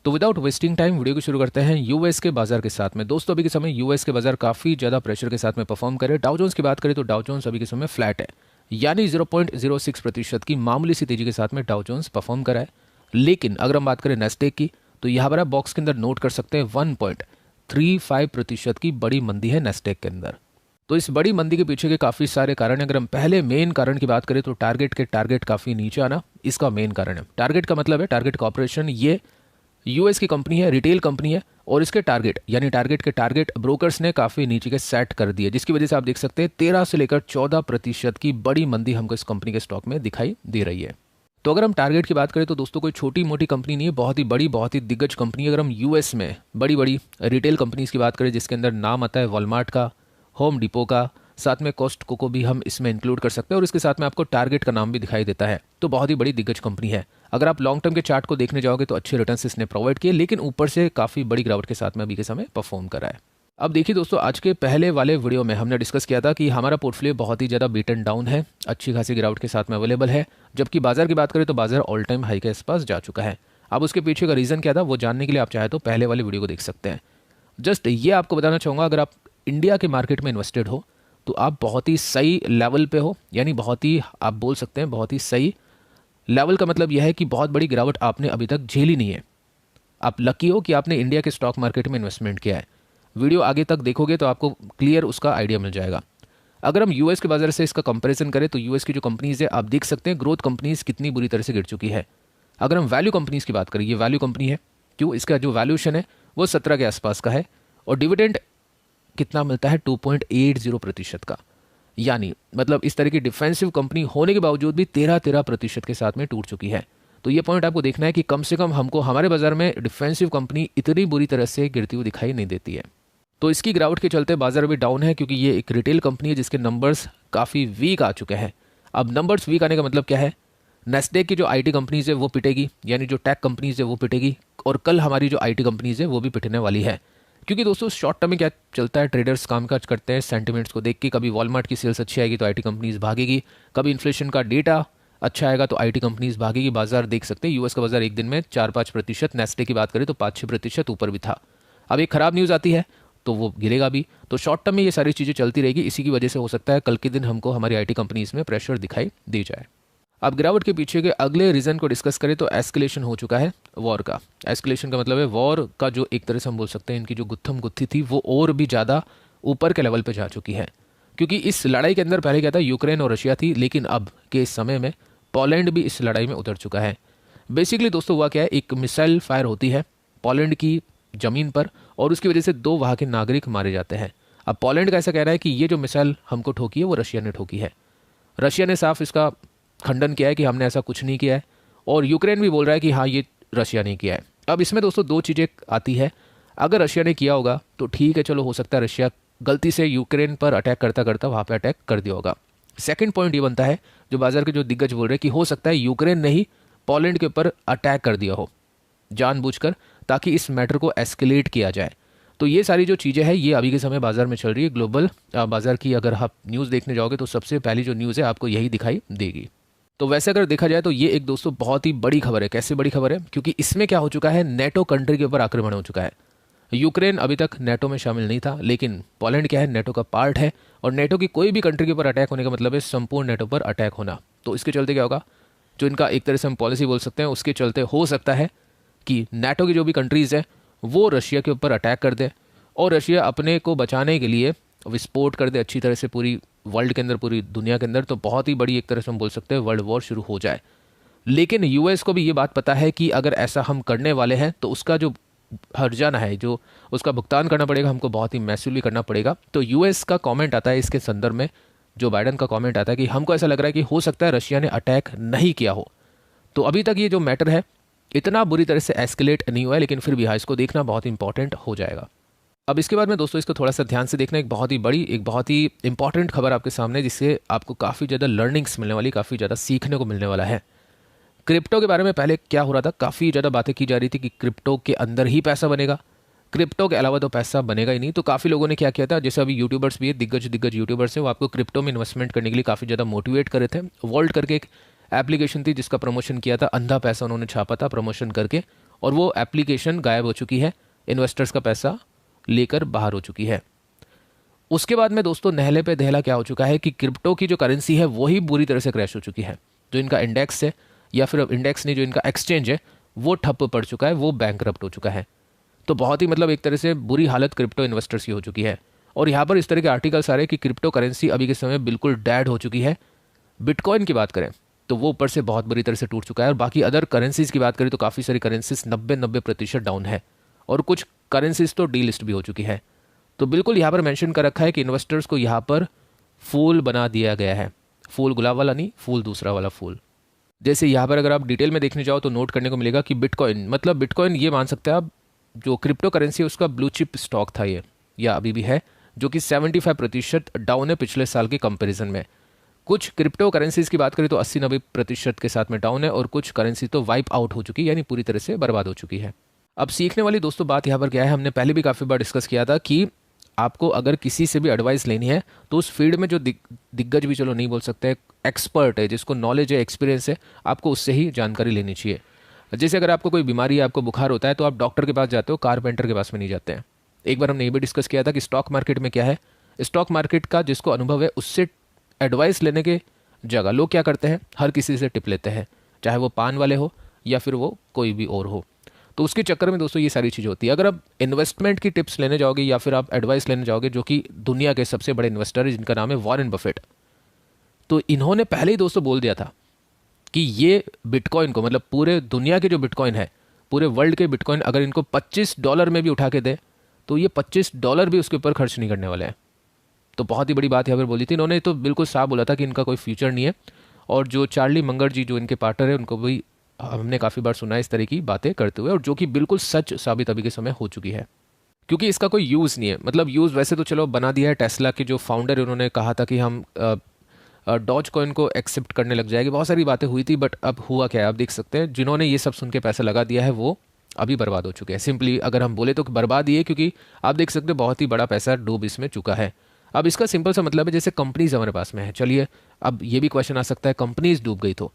तो without wasting time video को शुरू करते हैं यूएस के बाजार के साथ में। दोस्तों अभी के समय यूएस के बाजार काफ़ी ज़्यादा प्रेशर के साथ में परफॉर्म करे। डाउ जोन्स की बात करें तो डाउ जोन्स अभी के समय फ्लैट है, यानी 0.06% की मामूली सी तेजी के साथ में डाउ जोन्स परफॉर्म करा है। लेकिन अगर हम बात करें नैस्डैक की तो यहाँ पर आप बॉक्स के अंदर नोट कर सकते हैं 1.35% की बड़ी मंदी है नैस्डैक के अंदर। तो इस बड़ी मंदी के पीछे के काफ़ी सारे कारण हैं। अगर हम पहले मेन कारण की बात करें तो टारगेट काफ़ी नीचे आना इसका मेन कारण है। टारगेट का मतलब है टारगेट कॉर्पोरेशन, ये यूएस की कंपनी है, रिटेल कंपनी है, और इसके टारगेट यानी टारगेट के टारगेट ब्रोकर्स ने काफ़ी नीचे के सेट कर दिए, जिसकी वजह से आप देख सकते हैं 13 से लेकर 14% की बड़ी मंदी हमको इस कंपनी के स्टॉक में दिखाई दे रही है। तो अगर हम टारगेट की बात करें तो दोस्तों कोई छोटी मोटी कंपनी नहीं है, बहुत ही बड़ी, बहुत ही दिग्गज कंपनी है। अगर हम यूएस में बड़ी बड़ी रिटेल कंपनीज की बात करें जिसके अंदर नाम आता है वॉलमार्ट का, होम डिपो का, साथ में कॉस्टको को भी हम इसमें इंक्लूड कर सकते हैं, और इसके साथ में आपको टारगेट का नाम भी दिखाई देता है। तो बहुत ही बड़ी दिग्गज कंपनी है। अगर आप लॉन्ग टर्म के चार्ट को देखने जाओगे तो अच्छे रिटर्न्स इसने प्रोवाइड किए, लेकिन ऊपर से काफ़ी बड़ी गिरावट के साथ में अभी के समय परफॉर्म करा है। अब देखिए दोस्तों, आज के पहले वाले वीडियो में हमने डिस्कस किया था कि हमारा पोर्टफोलियो बहुत ही ज़्यादा बीटन डाउन है, अच्छी खासी गिरावट के साथ में अवेलेबल है, जबकि बाजार की बात करें तो बाजार ऑल टाइम हाई के आसपास जा चुका है। अब उसके पीछे का रीज़न क्या था वो जानने के लिए आप चाहे तो पहले वाले वीडियो को देख सकते हैं। जस्ट ये आपको बताना चाहूँगा, अगर आप इंडिया के मार्केट में इन्वेस्टेड हो तो आप बहुत ही सही लेवल पे हो, यानी बहुत ही आप बोल सकते हैं बहुत ही सही लेवल का मतलब यह है कि बहुत बड़ी गिरावट आपने अभी तक झेली नहीं है। आप लकी हो कि आपने इंडिया के स्टॉक मार्केट में इन्वेस्टमेंट किया है। वीडियो आगे तक देखोगे तो आपको क्लियर उसका आइडिया मिल जाएगा। अगर हम यूएस के बाजार से इसका कंपैरिजन करें तो यूएस की जो कंपनीज है आप देख सकते हैं ग्रोथ कंपनीज कितनी बुरी तरह से गिर चुकी है। अगर हम वैल्यू कंपनीज की बात करें, ये वैल्यू कंपनी है, क्यों, इसका जो वैल्यूएशन है वो 17 के आसपास का है, और डिविडेंड कितना मिलता है 2.80% का, यानी मतलब इस तरह की डिफेंसिव कंपनी होने के बावजूद भी 13% के साथ में टूट चुकी है। तो ये पॉइंट आपको देखना है कि कम से कम हमको हमारे बाजार में डिफेंसिव कंपनी इतनी बुरी तरह से गिरती हुई दिखाई नहीं देती है। तो इसकी गिरावट के चलते बाजार भी डाउन है, क्योंकि ये एक रिटेल कंपनी है जिसके नंबर्स काफ़ी वीक आ चुके हैं। अब नंबर्स वीक आने का मतलब क्या है, नैस्डैक की जो आईटी कंपनीज है वो पिटेगी, यानी जो टेक कंपनीज है वो पिटेगी, और कल हमारी जो आईटी कंपनीज है वो भी पिटने वाली है। क्योंकि दोस्तों शॉर्ट टर्म में क्या चलता है, ट्रेडर्स कामकाज करते हैं सेंटिमेंट्स को देख के। कभी वॉलमार्ट की सेल्स अच्छी आएगी तो आईटी कंपनीज भागेगी, कभी इन्फ्लेशन का डेटा अच्छा आएगा तो आईटी कंपनीज भागेगी। बाजार देख सकते हैं यूएस का बाजार एक दिन में 4-5%, नैस्डैक की बात करें तो 5-6% ऊपर भी था। अब एक खराब न्यूज़ आती है तो वो गिरेगा भी। तो शॉर्ट टर्म में ये सारी चीज़ें चलती रहेगी। इसी की वजह से हो सकता है कल के दिन हमको हमारी आईटी कंपनीज में प्रेशर दिखाई दे जाए। अब गिरावट के पीछे के अगले रीज़न को डिस्कस करें तो एस्केलेशन हो चुका है वॉर का। एस्केलेशन का मतलब है वॉर का जो एक तरह से हम बोल सकते हैं इनकी जो गुत्थम गुत्थी थी वो और भी ज़्यादा ऊपर के लेवल पे जा चुकी है। क्योंकि इस लड़ाई के अंदर पहले क्या था, यूक्रेन और रशिया थी, लेकिन अब के इस समय में पोलैंड भी इस लड़ाई में उतर चुका है। बेसिकली दोस्तों हुआ क्या है, एक मिसाइल फायर होती है पोलैंड की ज़मीन पर, और उसकी वजह से 2 वहाँ के नागरिक मारे जाते हैं। अब पोलैंड का ऐसा कहना है कि ये जो मिसाइल हमको ठोकी है वो रशिया ने ठोकी है। रशिया ने साफ इसका खंडन किया है कि हमने ऐसा कुछ नहीं किया है, और यूक्रेन भी बोल रहा है कि हाँ ये रशिया ने किया है। अब इसमें दोस्तों 2 चीज़ें आती है। अगर रशिया ने किया होगा तो ठीक है, चलो हो सकता है रशिया गलती से यूक्रेन पर अटैक करता करता वहाँ पे अटैक कर दिया होगा। सेकंड पॉइंट ये बनता है, जो बाजार के जो दिग्गज बोल रहे हैं कि हो सकता है यूक्रेन ने ही पोलैंड के ऊपर अटैक कर दिया हो जानबूझकर, ताकि इस मैटर को एस्केलेट किया जाए। तो ये सारी जो चीज़ें हैं ये अभी के समय बाजार में चल रही है। ग्लोबल बाजार की अगर आप न्यूज़ देखने जाओगे तो सबसे पहली जो न्यूज़ है आपको यही दिखाई देगी। तो वैसे अगर देखा जाए तो ये एक दोस्तों बहुत ही बड़ी खबर है। कैसे बड़ी खबर है, क्योंकि इसमें क्या हो चुका है, नेटो कंट्री के ऊपर आक्रमण हो चुका है। यूक्रेन अभी तक नेटो में शामिल नहीं था, लेकिन पोलैंड क्या है, नेटो का पार्ट है, और नेटो की कोई भी कंट्री के ऊपर अटैक होने का मतलब है संपूर्ण नेटो पर अटैक होना। तो इसके चलते क्या होगा, जो इनका एक तरह से हम पॉलिसी बोल सकते हैं, उसके चलते हो सकता है कि नेटो की जो भी कंट्रीज़ हैं वो रशिया के ऊपर अटैक कर दे, और रशिया अपने को बचाने के लिए विस्फोट कर दे अच्छी तरह से पूरी वर्ल्ड के अंदर, पूरी दुनिया के अंदर। तो बहुत ही बड़ी एक तरह से हम बोल सकते हैं वर्ल्ड वॉर शुरू हो जाए। लेकिन यूएस को भी ये बात पता है कि अगर ऐसा हम करने वाले हैं तो उसका जो हर्जाना है, जो उसका भुगतान करना पड़ेगा, हमको बहुत ही मैसिवली करना पड़ेगा। तो यूएस का कमेंट आता है इसके संदर्भ में, जो बाइडन का कमेंट आता है कि हमको ऐसा लग रहा है कि हो सकता है रशिया ने अटैक नहीं किया हो। तो अभी तक ये जो मैटर है इतना बुरी तरह से एस्केलेट नहीं हुआ है, लेकिन फिर भी हाँ इसको देखना बहुत इंपॉर्टेंट हो जाएगा। अब इसके बाद में दोस्तों इसको थोड़ा सा ध्यान से देखना, एक बहुत ही बड़ी, एक बहुत ही इंपॉर्टेंट खबर आपके सामने, जिससे आपको काफ़ी ज़्यादा लर्निंग्स मिलने वाली, काफ़ी ज़्यादा सीखने को मिलने वाला है। क्रिप्टो के बारे में पहले क्या हो रहा था, काफ़ी ज़्यादा बातें की जा रही थी कि क्रिप्टो के अंदर ही पैसा बनेगा, क्रिप्टो के अलावा तो पैसा बनेगा ही नहीं। तो काफ़ी लोगों ने क्या किया था, जैसे अभी यूट्यूबर्स भी है, दिग्गज यूट्यूबर्स हैं, वो आपको क्रिप्टो में इन्वेस्टमेंट करने के लिए काफ़ी ज़्यादा मोटिवेट कर रहे थे। वॉल्ट करके एक एप्लीकेशन थी जिसका प्रमोशन किया था, अंधा पैसा उन्होंने छापा था प्रमोशन करके, और वो एप्लीकेशन गायब हो चुकी है, इन्वेस्टर्स का पैसा लेकर बाहर हो चुकी है। उसके बाद में दोस्तों नहले पे दहला क्या हो चुका है कि क्रिप्टो की जो करेंसी है वही बुरी तरह से क्रैश हो चुकी है। जो इनका इंडेक्स है, या फिर इंडेक्स नहीं, जो इनका एक्सचेंज है वो ठप पड़ चुका है, वो बैंकरप्ट हो चुका है। तो बहुत ही मतलब एक तरह से बुरी हालत क्रिप्टो इन्वेस्टर्स की हो चुकी है। और यहाँ पर इस तरह के आर्टिकल्स आ रहे हैं कि क्रिप्टो करेंसी अभी के समय बिल्कुल डेड हो चुकी है। बिटकॉइन की बात करें तो वो ऊपर से बहुत बुरी तरह से टूट चुका है, और बाकी अदर करेंसीज की बात करें तो काफ़ी सारी करेंसीज 90% डाउन है, और कुछ करेंसीज तो डी लिस्ट भी हो चुकी है। तो बिल्कुल यहाँ पर मेंशन कर रखा है कि इन्वेस्टर्स को यहाँ पर फूल बना दिया गया है। फूल गुलाब वाला नहीं, फूल दूसरा वाला फूल। जैसे यहाँ पर अगर आप डिटेल में देखने जाओ तो नोट करने को मिलेगा कि बिटकॉइन, मतलब बिटकॉइन ये मान सकते हैं आप, जो क्रिप्टो करेंसी है उसका ब्लू चिप स्टॉक था ये, या अभी भी है, जो कि 75% डाउन है पिछले साल के कंपैरिजन में। कुछ क्रिप्टो करेंसीज की बात करें तो 80-90% के साथ में डाउन है, और कुछ करेंसी तो वाइप आउट हो चुकी है, यानी पूरी तरह से बर्बाद हो चुकी है। अब सीखने वाली दोस्तों बात यहाँ पर क्या है, हमने पहले भी काफ़ी बार डिस्कस किया था कि आपको अगर किसी से भी एडवाइस लेनी है तो उस फील्ड में जो दिग्गज भी, चलो नहीं बोल सकते, एक्सपर्ट है, जिसको नॉलेज है, एक्सपीरियंस है, आपको उससे ही जानकारी लेनी चाहिए। जैसे अगर आपको कोई बीमारी है, आपको बुखार होता है, तो आप डॉक्टर के पास जाते हो, कारपेंटर के पास में नहीं जाते हैं। एक बार हमने ये भी डिस्कस किया था कि स्टॉक मार्केट में क्या है, स्टॉक मार्केट का जिसको अनुभव है उससे एडवाइस लेने के जगह लोग क्या करते हैं, हर किसी से टिप लेते हैं, चाहे वो पान वाले हो या फिर वो कोई भी और हो। तो उसके चक्कर में दोस्तों ये सारी चीज़ होती है। अगर आप इन्वेस्टमेंट की टिप्स लेने जाओगे या फिर आप एडवाइस लेने जाओगे, जो कि दुनिया के सबसे बड़े इन्वेस्टर है जिनका नाम है वॉरेन बफेट, तो इन्होंने पहले ही दोस्तों बोल दिया था कि ये बिटकॉइन को, मतलब पूरे दुनिया के जो बिटकॉइन है, पूरे वर्ल्ड के बिटकॉइन अगर इनको $25 में भी उठा के दे तो ये $25 भी उसके ऊपर खर्च नहीं करने वाले हैं। तो बहुत ही बड़ी बात यहाँ पर बोली थी इन्होंने, तो बिल्कुल साफ बोला था कि इनका कोई फ्यूचर नहीं है। और जो चार्ली मंगर जी जो इनके पार्टनर है, उनको भी हमने काफ़ी बार सुना है इस तरह की बातें करते हुए, और जो कि बिल्कुल सच साबित अभी के समय हो चुकी है, क्योंकि इसका कोई यूज़ नहीं है। मतलब यूज़ वैसे तो चलो बना दिया है, टेस्ला के जो फाउंडर है उन्होंने कहा था कि हम डॉज कॉइन को एक्सेप्ट करने लग जाएगी, बहुत सारी बातें हुई थी, बट अब हुआ क्या है आप देख सकते हैं। जिन्होंने ये सब सुन के पैसा लगा दिया है वो अभी बर्बाद हो चुके हैं। सिंपली अगर हम बोले तो बर्बाद ही है, क्योंकि आप देख सकते हैं बहुत ही बड़ा पैसा डूब इसमें चुका है। अब इसका सिंपल सा मतलब है, जैसे कंपनीज हमारे पास में है, चलिए अब ये भी क्वेश्चन आ सकता है, कंपनीज डूब गई तो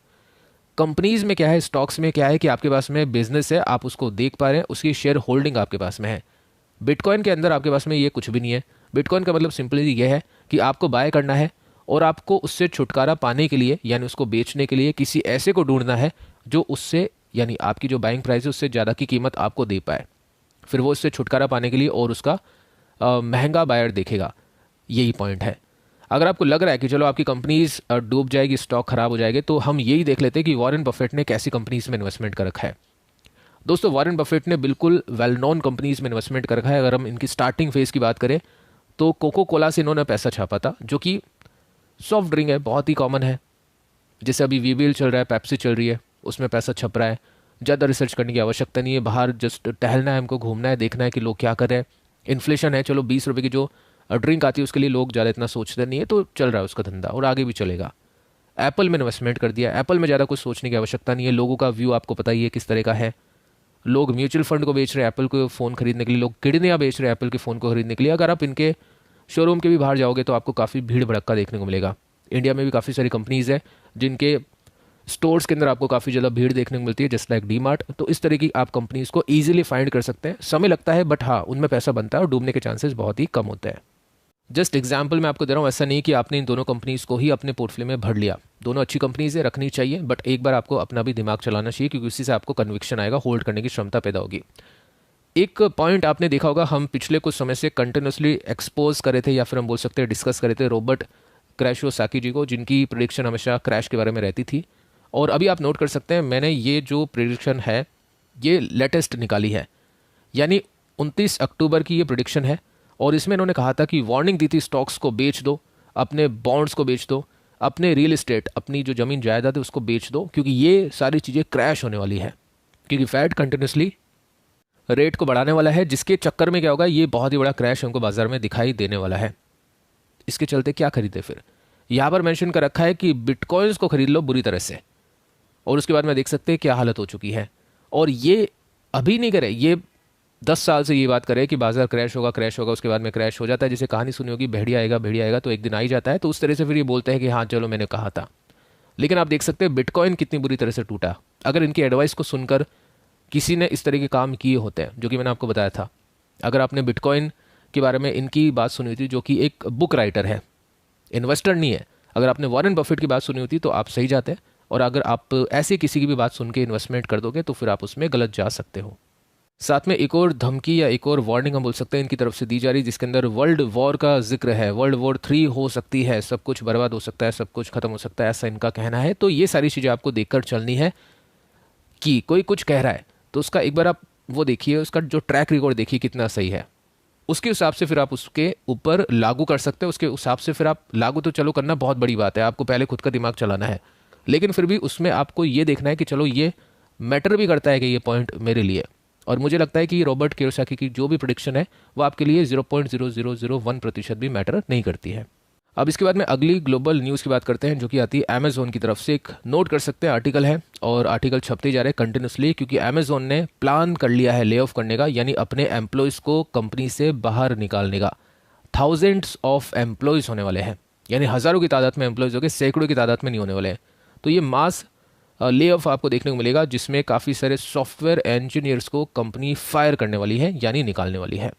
कंपनीज में क्या है, स्टॉक्स में क्या है कि आपके पास में बिजनेस है, आप उसको देख पा रहे हैं, उसकी शेयर होल्डिंग आपके पास में है। बिटकॉइन के अंदर आपके पास में ये कुछ भी नहीं है। बिटकॉइन का मतलब सिंपली ये है कि आपको बाय करना है और आपको उससे छुटकारा पाने के लिए, यानी उसको बेचने के लिए किसी ऐसे को ढूंढना है जो उससे, यानी आपकी जो बाइंग प्राइस है उससे ज़्यादा की कीमत आपको दे पाए, फिर वो उससे छुटकारा पाने के लिए और उसका महंगा बायर देखेगा। यही पॉइंट है। अगर आपको लग रहा है कि चलो आपकी कंपनीज डूब जाएगी, स्टॉक खराब हो जाएगी, तो हम यही देख लेते हैं कि वॉरेन बफेट ने कैसी कंपनीज में इन्वेस्टमेंट कर रखा है। दोस्तों वॉरेन बफेट ने बिल्कुल वेल नोन कंपनीज में इन्वेस्टमेंट कर रखा है। अगर हम इनकी स्टार्टिंग फेज की बात करें तो कोको कोला से इन्होंने पैसा छापा था, जो कि सॉफ्ट ड्रिंक है, बहुत ही कॉमन है। जैसे अभी वीबीएल चल रहा है, पेप्सी चल रही है, उसमें पैसा छप रहा है। ज़्यादा रिसर्च करने की आवश्यकता नहीं है, बाहर जस्ट टहलना है, हमको घूमना है, देखना है कि लोग क्या कर रहे हैं। इन्फ्लेशन है, चलो 20 रुपये की जो ड्रिंक आती है उसके लिए लोग ज़्यादा इतना सोचते नहीं है, तो चल रहा है उसका धंधा और आगे भी चलेगा। एप्पल में इन्वेस्टमेंट कर दिया, एप्पल में ज़्यादा कुछ सोचने की आवश्यकता नहीं है। लोगों का व्यू आपको पता ही है किस तरह का है। लोग म्यूचुअल फंड को बेच रहे हैं एप्पल को फ़ोन खरीदने के लिए, लोग किडनियाँ बेच रहे हैं एप्पल के फ़ोन को खरीदने के लिए। अगर आप इनके शोरूम के भी बाहर जाओगे तो आपको काफ़ी भीड़ भड़क्का देखने को मिलेगा। इंडिया में भी काफ़ी सारी कंपनीज़ है जिनके स्टोर्स के अंदर आपको काफ़ी ज़्यादा भीड़ देखने को मिलती है, जस्ट लाइक डीमार्ट। तो इस तरह की आप कंपनीज़ को ईजिली फाइंड कर सकते हैं। समय लगता है बट हाँ, उनमें पैसा बनता है और डूबने के चांसेस बहुत ही कम होते हैं। जस्ट एग्जाम्पल मैं आपको दे रहा हूँ, ऐसा नहीं कि आपने इन दोनों कंपनीज़ को ही अपने पोर्टफोलियो में भर लिया। दोनों अच्छी कंपनीज़ है, रखनी चाहिए, बट एक बार आपको अपना भी दिमाग चलाना चाहिए, क्योंकि उसी से आपको कन्विक्शन आएगा, होल्ड करने की क्षमता पैदा होगी। एक पॉइंट आपने देखा होगा, हम पिछले कुछ समय से कंटिन्यूसली एक्सपोज करे थे, या फिर हम बोल सकते हैं डिस्कस करे थे, रॉबर्ट कियोसाकी जी को, जिनकी प्रेडिक्शन हमेशा क्रैश के बारे में रहती थी। और अभी आप नोट कर सकते हैं, मैंने ये जो प्रेडिक्शन है ये लेटेस्ट निकाली है, यानी 29 अक्टूबर की ये प्रेडिक्शन है। और इसमें इन्होंने कहा था कि वार्निंग दी थी, स्टॉक्स को बेच दो, अपने बॉन्ड्स को बेच दो, अपने रियल एस्टेट, अपनी जो ज़मीन जायदाद है उसको बेच दो, क्योंकि ये सारी चीज़ें क्रैश होने वाली है। क्योंकि फेड कंटिन्यूसली रेट को बढ़ाने वाला है, जिसके चक्कर में क्या होगा, ये बहुत ही बड़ा क्रैश हमको बाजार में दिखाई देने वाला है। इसके चलते क्या खरीदे फिर, यहाँ पर मेंशन कर रखा है कि बिटकॉइंस को खरीद लो बुरी तरह से, और उसके बाद में देख सकते हैं क्या हालत हो चुकी है। और ये अभी नहीं करे, ये 10 साल से ये बात करे कि बाजार क्रैश होगा, क्रैश होगा, उसके बाद में क्रैश हो जाता है। जैसे कहानी सुनी होगी, भेड़िया आएगा तो एक दिन आ ही जाता है। तो उस तरह से फिर ये बोलते हैं कि हाँ चलो मैंने कहा था। लेकिन आप देख सकते हैं बिटकॉइन कितनी बुरी तरह से टूटा। अगर इनकी एडवाइस को सुनकर किसी ने इस तरह के काम किए होते हैं, जो कि मैंने आपको बताया था। अगर आपने बिटकॉइन के बारे में इनकी बात सुनी थी, जो कि एक बुक राइटर है, इन्वेस्टर नहीं है, अगर आपने वॉरेन बफेट की बात सुनी होती तो आप सही जाते हैं, और अगर आप ऐसे किसी की भी बात सुन के इन्वेस्टमेंट कर दोगे तो फिर आप उसमें गलत जा सकते हो। साथ में एक और धमकी या एक और वार्निंग हम बोल सकते हैं इनकी तरफ से दी जा रही, जिसके अंदर वर्ल्ड वॉर का जिक्र है, वर्ल्ड वॉर 3 हो सकती है, सब कुछ बर्बाद हो सकता है, सब कुछ खत्म हो सकता है, ऐसा इनका कहना है। तो ये सारी चीज़ें आपको देखकर चलनी है कि कोई कुछ कह रहा है तो उसका एक बार आप वो देखिए, उसका जो ट्रैक रिकॉर्ड देखिए कितना सही है, उसके हिसाब से फिर आप उसके ऊपर लागू कर सकते हैं। उसके हिसाब से फिर आप लागू तो चलो करना बहुत बड़ी बात है, आपको पहले खुद का दिमाग चलाना है, लेकिन फिर भी उसमें आपको ये देखना है कि चलो ये मैटर भी करता है कि ये पॉइंट मेरे लिए। और मुझे लगता है कि रॉबर्ट कियोसाकी की जो भी प्रेडिक्शन है वो आपके लिए 0.0001% भी मैटर नहीं करती है। अब इसके बाद में अगली ग्लोबल न्यूज़ की बात करते हैं, जो कि आती है अमेजोन की तरफ से। एक नोट कर सकते हैं आर्टिकल है, और आर्टिकल छपते जा रहे हैं कंटिन्यूसली, क्योंकि अमेजोन ने प्लान कर लिया है ले ऑफ करने का, यानी अपने एम्प्लॉयज़ को कंपनी से बाहर निकालने का। थाउजेंड्स ऑफ एम्प्लॉयज़ होने वाले हैं, यानी हज़ारों की तादाद में एम्प्लॉयज़ होंगे, सैकड़ों की तादाद में नहीं होने वाले हैं। तो ये मास ले ऑफ आपको देखने को मिलेगा, जिसमें काफ़ी सारे सॉफ्टवेयर इंजीनियर्स को कंपनी फायर करने वाली है, यानी निकालने वाली है।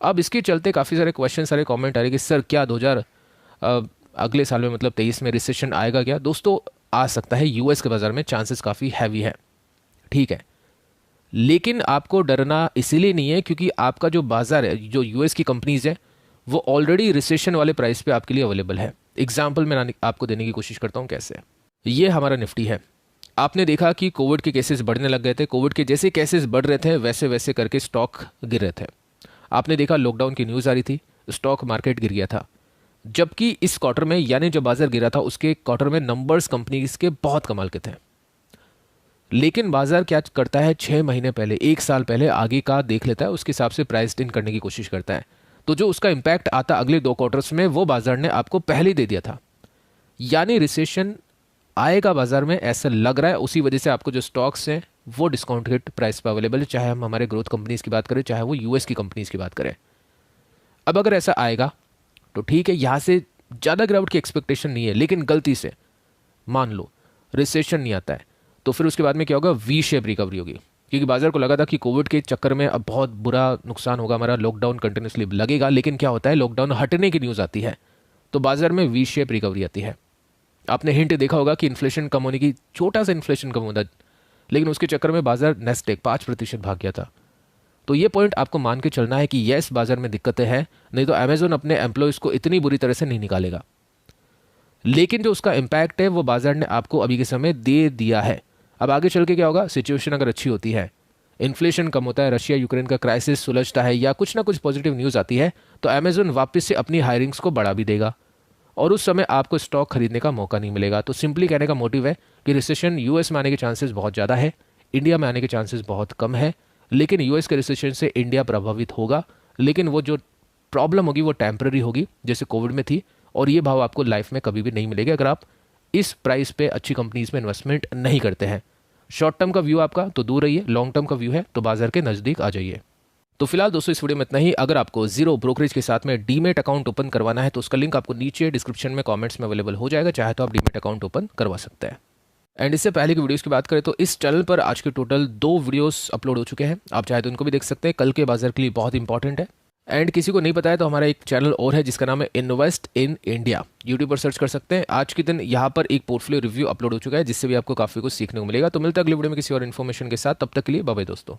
अब इसके चलते काफ़ी सारे क्वेश्चन, सारे कमेंट आ रहे कि सर क्या अगले साल में मतलब 23 में रिसेशन आएगा क्या? दोस्तों आ सकता है, यूएस के बाज़ार में चांसेस काफ़ी हैवी है, ठीक है, लेकिन आपको डरना इसीलिए नहीं है क्योंकि आपका जो बाज़ार है, जो यूएस की कंपनीज़ है, वो ऑलरेडी रिसेशन वाले प्राइस पे आपके लिए अवेलेबल है। एग्जाम्पल मैं आपको देने की कोशिश करता हूँ कैसे। ये हमारा निफ्टी है, आपने देखा कि कोविड के केसेस बढ़ने लग गए थे, कोविड के जैसे केसेस बढ़ रहे थे वैसे वैसे करके स्टॉक गिर रहे थे। आपने देखा लॉकडाउन की न्यूज़ आ रही थी, स्टॉक मार्केट गिर गया था। जबकि इस क्वार्टर में, यानी जब बाजार गिरा था उसके क्वार्टर में नंबर्स कंपनीज के बहुत कमाल के थे, लेकिन बाजार क्या करता है, 6 महीने पहले, 1 साल पहले आगे का देख लेता है, उसके हिसाब से प्राइस इन करने की कोशिश करता है। तो जो उसका इंपैक्ट आता अगले 2 क्वार्टर्स में, वो बाजार ने आपको पहले दे दिया था, यानी रिसेशन आएगा बाजार में ऐसा लग रहा है। उसी वजह से आपको जो स्टॉक्स हैं वो डिस्काउंटेड प्राइस पर अवेलेबल है, चाहे हम हमारे ग्रोथ कंपनीज की बात करें, चाहे वो यूएस की कंपनीज की बात करें। अब अगर ऐसा आएगा तो ठीक है, यहां से ज़्यादा गिरावट की एक्सपेक्टेशन नहीं है, लेकिन गलती से मान लो रिसेशन नहीं आता है तो फिर उसके बाद में क्या होगा, वी शेप रिकवरी होगी, क्योंकि बाजार को लगा था कि कोविड के चक्कर में अब बहुत बुरा नुकसान होगा हमारा, लॉकडाउन कंटिन्यूसली लगेगा, लेकिन क्या होता है, लॉकडाउन हटने की न्यूज़ आती है तो बाजार में वी शेप रिकवरी आती है। आपने हिंट देखा होगा कि इन्फ्लेशन कम होने की, छोटा सा इन्फ्लेशन कम होता, लेकिन उसके चक्कर में बाजार नेस्टेक 5% भाग गया था। तो ये पॉइंट आपको मान के चलना है कि यस बाजार में दिक्कतें हैं, नहीं तो अमेजोन अपने एम्प्लॉयज़ को इतनी बुरी तरह से नहीं निकालेगा, लेकिन जो उसका इम्पैक्ट है वो बाजार ने आपको अभी के समय दे दिया है। अब आगे चल के क्या होगा, सिचुएशन अगर अच्छी होती है, इन्फ्लेशन कम होता है, रशिया यूक्रेन का क्राइसिस सुलझता है, या कुछ ना कुछ पॉजिटिव न्यूज़ आती है, तो अमेजोन वापस से अपनी हायरिंग्स को बढ़ा भी देगा और उस समय आपको स्टॉक खरीदने का मौका नहीं मिलेगा। तो सिंपली कहने का मोटिव है कि रिसेशन यूएस में आने के चांसेस बहुत ज़्यादा है, इंडिया में आने के चांसेस बहुत कम है, लेकिन यूएस के रिसेशन से इंडिया प्रभावित होगा, लेकिन वो जो प्रॉब्लम होगी वो टेम्पररी होगी, जैसे कोविड में थी, और ये भाव आपको लाइफ में कभी भी नहीं मिलेगा अगर आप इस प्राइस पे अच्छी कंपनीज में इन्वेस्टमेंट नहीं करते हैं। शॉर्ट टर्म का व्यू आपका तो दूर रहिए, लॉन्ग टर्म का व्यू है तो बाजार के नज़दीक आ जाइए। तो फिलहाल दोस्तों इस वीडियो में इतना ही। अगर आपको जीरो ब्रोकरेज के साथ में डीमेट अकाउंट ओपन करवाना है तो उसका लिंक आपको नीचे डिस्क्रिप्शन में कमेंट्स में अवेलेबल हो जाएगा, चाहे तो आप डीमेट अकाउंट ओपन करवा सकते हैं। एंड इससे पहले की वीडियोस की बात करें तो इस चैनल पर आज के टोटल 2 वीडियोस अपलोड हो चुके हैं, आप चाहे तो उनको भी देख सकते हैं, कल के बाजार के लिए बहुत इंपॉर्टेंट है। एंड किसी को नहीं पता है तो हमारा एक चैनल और है जिसका नाम है इन्वेस्ट इन इंडिया, यूट्यूब पर सर्च कर सकते हैं। आज के दिन यहाँ पर एक पोर्टफोलियो रिव्यू अपलोड हो चुका है, जिससे भी आपको काफी कुछ सीखने को मिलेगा। तो मिलता है अगली वीडियो में किसी और इन्फॉर्मेशन के साथ, तब तक के लिए बाय बाय दोस्तों।